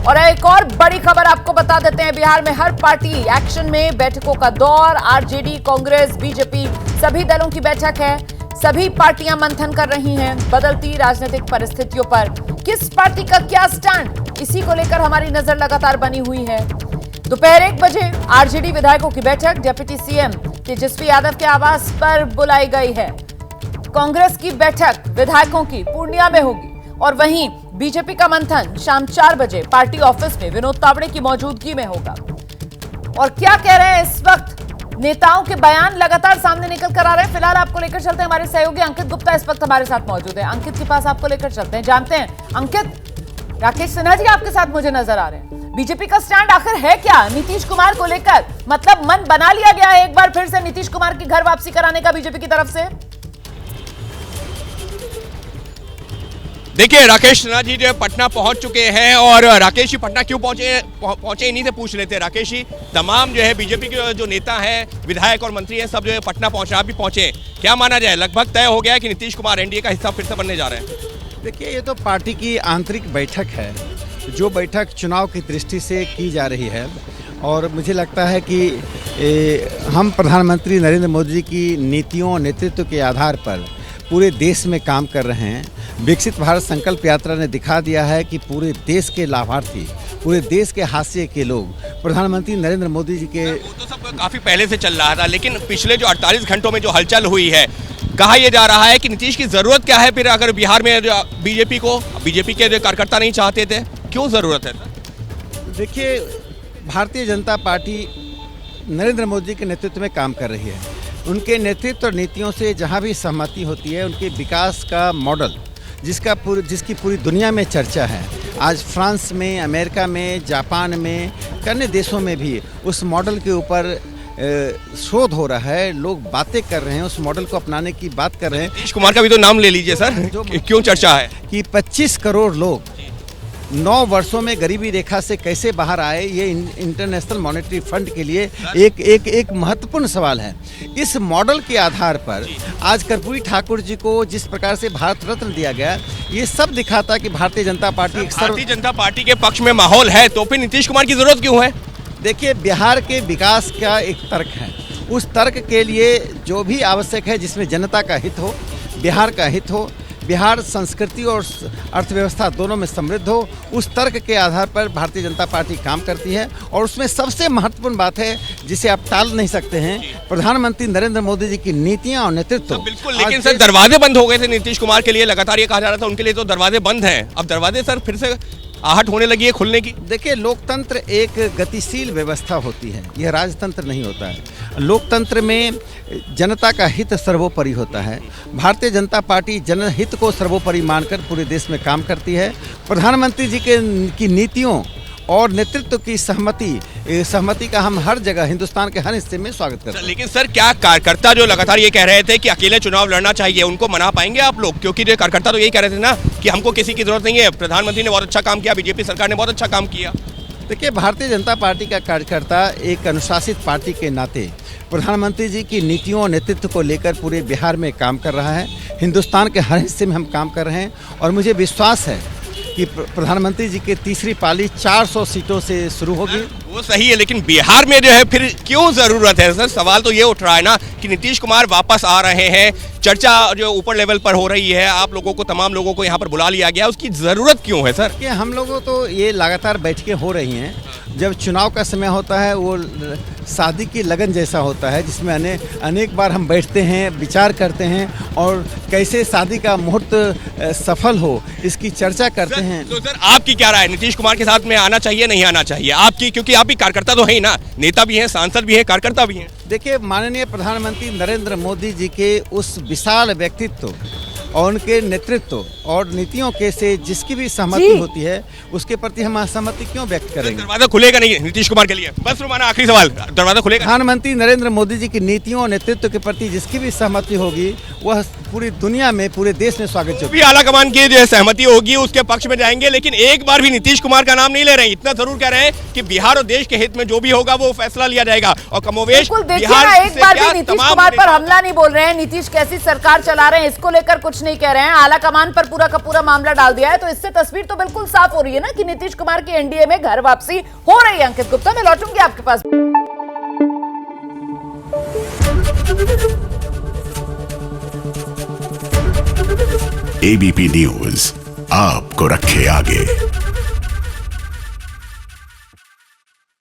और एक और बड़ी खबर आपको बता देते हैं, बिहार में हर पार्टी एक्शन में, बैठकों का दौर, आरजेडी, कांग्रेस, बीजेपी सभी दलों की बैठक है। सभी पार्टियां मंथन कर रही हैं बदलती राजनीतिक परिस्थितियों पर। किस पार्टी का क्या स्टैंड, इसी को लेकर हमारी नजर लगातार बनी हुई है। दोपहर 1 बजे आरजेडी विधायकों की बैठक डिप्टी सीएम तेजस्वी यादव के आवास पर बुलाई गई है। कांग्रेस की बैठक विधायकों की पूर्णिया में होगी और वहीं बीजेपी का मंथन शाम 4 बजे पार्टी ऑफिस में विनोद तावड़े की मौजूदगी में होगा। और क्या कह रहे हैं इस वक्त नेताओं के बयान लगातार सामने निकल कर आ रहे हैं। फिलहाल आपको लेकर चलते हैं, हमारे सहयोगी अंकित गुप्ता इस वक्त हमारे साथ मौजूद है। अंकित के पास आपको लेकर चलते हैं, जानते हैं। अंकित, राकेश सिन्हा जी आपके साथ मुझे नजर आ रहे हैं। बीजेपी का स्टैंड आखिर है क्या नीतीश कुमार को लेकर? मतलब मन बना लिया गया है एक बार फिर से नीतीश कुमार की घर वापसी कराने का बीजेपी की तरफ से? देखिए, राकेश सिन्हा जी जो पटना पहुंच चुके हैं और राकेश जी पटना क्यों पहुंचे इन्हीं से पूछ लेते हैं। राकेश जी, तमाम जो है बीजेपी के जो नेता हैं, विधायक और मंत्री हैं, सब जो है पटना पहुंचे, आप भी पहुंचे। क्या माना जाए, लगभग तय हो गया है कि नीतीश कुमार एनडीए का हिस्सा फिर से बनने जा रहे हैं? देखिए, ये तो पार्टी की आंतरिक बैठक है, जो बैठक चुनाव की दृष्टि से की जा रही है। और मुझे लगता है कि हम प्रधानमंत्री नरेंद्र मोदी जी की नीतियों नेतृत्व के आधार पर पूरे देश में काम कर रहे हैं। विकसित भारत संकल्प यात्रा ने दिखा दिया है कि पूरे देश के लाभार्थी, पूरे देश के हाशिए के लोग प्रधानमंत्री नरेंद्र मोदी जी के। वो तो सब काफी पहले से चल रहा था, लेकिन पिछले जो 48 घंटों में जो हलचल हुई है, कहा यह जा रहा है कि नीतीश की जरूरत क्या है फिर, अगर बिहार में बीजेपी के जो कार्यकर्ता नहीं चाहते थे, क्यों जरूरत है? देखिए, भारतीय जनता पार्टी नरेंद्र मोदी के नेतृत्व में काम कर रही है। उनके नेतृत्व और नीतियों से जहां भी सहमति होती है, उनके विकास का मॉडल जिसकी पूरी दुनिया में चर्चा है, आज फ्रांस में, अमेरिका में, जापान में, अन्य देशों में भी उस मॉडल के ऊपर शोध हो रहा है। लोग बातें कर रहे हैं, उस मॉडल को अपनाने की बात कर रहे हैं। नीतीश कुमार का भी तो नाम ले लीजिए सर, क्यों चर्चा है कि 25 करोड़ लोग 9 वर्षों में गरीबी रेखा से कैसे बाहर आए, ये इंटरनेशनल मॉनेटरी फंड के लिए एक महत्वपूर्ण सवाल है। इस मॉडल के आधार पर आज कर्पूरी ठाकुर जी को जिस प्रकार से भारत रत्न दिया गया, ये सब दिखाता कि भारतीय जनता पार्टी के पक्ष में माहौल है, तो फिर नीतीश कुमार की जरूरत क्यों है? देखिए, बिहार के विकास का एक तर्क है। उस तर्क के लिए जो भी आवश्यक है, जिसमें जनता का हित हो, बिहार का हित हो, बिहार संस्कृति और अर्थव्यवस्था दोनों में समृद्ध हो, उस तर्क के आधार पर भारतीय जनता पार्टी काम करती है। और उसमें सबसे महत्वपूर्ण बात है, जिसे आप टाल नहीं सकते हैं, प्रधानमंत्री नरेंद्र मोदी जी की नीतियां और नेतृत्व। बिल्कुल, लेकिन सर दरवाजे बंद हो गए थे नीतीश कुमार के लिए, लगातार ये कहा जा रहा था उनके लिए तो दरवाजे बंद हैं। अब दरवाजे सर फिर से आहट होने लगी है खुलने की। देखिए, लोकतंत्र एक गतिशील व्यवस्था होती है, यह राजतंत्र नहीं होता है। लोकतंत्र में जनता का हित सर्वोपरि होता है। भारतीय जनता पार्टी जनहित को सर्वोपरि मानकर पूरे देश में काम करती है। प्रधानमंत्री जी की नीतियों और नेतृत्व की सहमति का हम हर जगह, हिंदुस्तान के हर हिस्से में स्वागत करते हैं। लेकिन सर, क्या कार्यकर्ता जो लगातार ये कह रहे थे कि अकेले चुनाव लड़ना चाहिए, उनको मना पाएंगे आप लोग? क्योंकि जो कार्यकर्ता तो यही कह रहे थे ना कि हमको किसी की जरूरत नहीं है, प्रधानमंत्री ने बहुत अच्छा काम किया, बीजेपी सरकार ने बहुत अच्छा काम किया। देखिए, भारतीय जनता पार्टी का कार्यकर्ता एक अनुशासित पार्टी के नाते प्रधानमंत्री जी की नीतियों और नेतृत्व को लेकर पूरे बिहार में काम कर रहा है। हिंदुस्तान के हर हिस्से में हम काम कर रहे हैं और मुझे विश्वास है कि प्रधानमंत्री जी की तीसरी पाली 400 सीटों से शुरू होगी। वो सही है, लेकिन बिहार में जो है फिर क्यों जरूरत है सर? सवाल तो ये उठ रहा है ना कि नीतीश कुमार वापस आ रहे हैं, चर्चा जो ऊपर लेवल पर हो रही है, आप लोगों को, तमाम लोगों को यहाँ पर बुला लिया गया, उसकी जरूरत क्यों है सर? कि हम लोगों तो ये लगातार बैठकें हो रही हैं। जब चुनाव का समय होता है, वो शादी की लगन जैसा होता है, जिसमें अनेक बार हम बैठते हैं, विचार करते हैं और कैसे शादी का मुहूर्त सफल हो, इसकी चर्चा करते हैं। तो सर, आपकी क्या राय है, नीतीश कुमार के साथ में आना चाहिए नहीं आना चाहिए आपकी? क्योंकि आप भी कार्यकर्ता तो है ही ना, नेता भी हैं, सांसद भी हैं, कार्यकर्ता भी हैं। देखिए, माननीय प्रधानमंत्री नरेंद्र मोदी जी के उस विशाल व्यक्तित्व और उनके नेतृत्व और नीतियों के से जिसकी भी सहमति होती है, उसके प्रति हम असहमति क्यों व्यक्त करेंगे? दरवाजा खुलेगा नहीं नीतीश कुमार के लिए? बस रुमाना, आखिरी सवाल, दरवाजा खुलेगा? प्रधानमंत्री नरेंद्र मोदी जी की नीतियों और नेतृत्व के प्रति जिसकी भी सहमति होगी, वह पूरी दुनिया में, पूरे देश में स्वागत भी आलाकमान की जो है सहमति होगी उसके पक्ष में जाएंगे, लेकिन एक बार भी नीतीश कुमार का नाम नहीं ले रहे हैं। इतना जरूर कह रहे हैं कि बिहार और देश के हित में जो भी होगा वो फैसला लिया जाएगा। और कमोवेश बिल्कुल, देखिए ना, एक बार भी नीतीश कुमार पर हमला नहीं बोल रहे हैं, नीतीश कैसी सरकार चला रहे हैं इसको लेकर कुछ नहीं कह रहे हैं, आलाकमान पर पूरा का पूरा मामला डाल दिया है। तो इससे तस्वीर तो बिल्कुल साफ हो रही है ना कि नीतीश कुमार की एनडीए में घर वापसी हो रही है। अंकित गुप्ता, मैं लौटूंगी आपके पास। एबीपी न्यूज आपको रखे आगे।